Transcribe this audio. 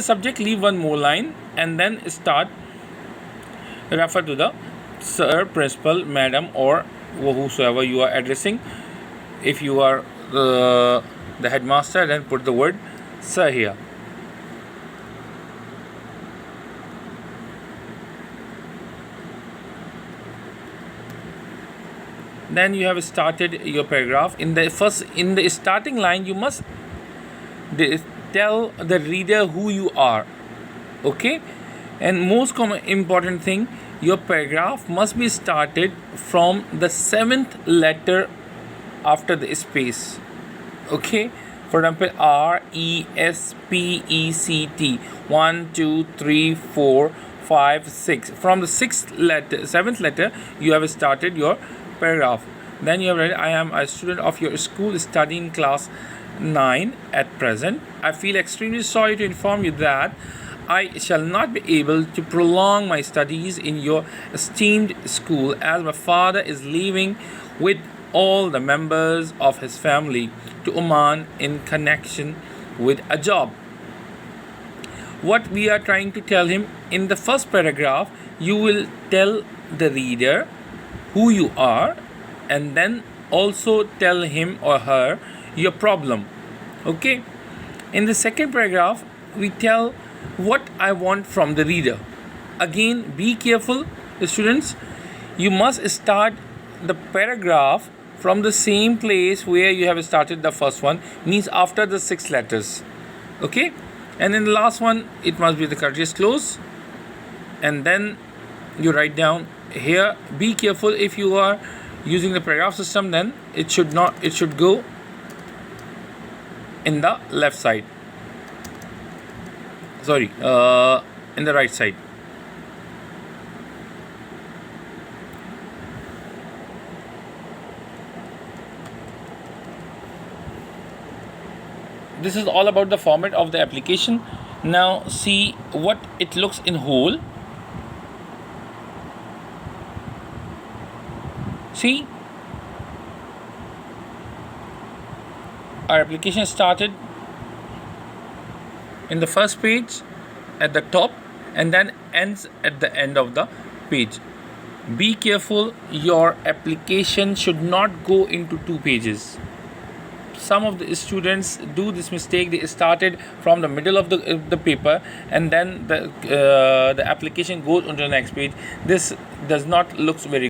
subject, leave one more line and then start refer to the sir, principal, madam, or whosoever you are addressing. If you are the headmaster, then put the word sir here. Then you have started your paragraph. In the starting line, you must tell the reader who you are. Okay, and most important thing, your paragraph must be started from the seventh letter after the space. Okay, for example, RESPECT 1 2 3 4 5 6. From the seventh letter, you have started your paragraph. Then you have read, I am a student of your school studying class 9 at present. I feel extremely sorry to inform you that I shall not be able to prolong my studies in your esteemed school, as my father is leaving with all the members of his family to Oman in connection with a job. What we are trying to tell him in the first paragraph, you will tell the reader who you are, and then also tell him or her your problem. Okay, in the second paragraph, we tell what I want from the reader. Again, be careful, students. You must start the paragraph from the same place where you have started the first one, means after the 6 letters. Okay, and in the last one, it must be the courteous close, and then you write down here. Be careful, if you are using the paragraph system, then it should go in the left side, in the right side. This is all about the format of the application. Now see what it looks in whole. See, our application started in the first page at the top and then ends at the end of the page. Be careful, your application should not go into 2 pages. Some of the students do this mistake. They started from the middle of the paper, and then the application goes on to the next page. This does not look very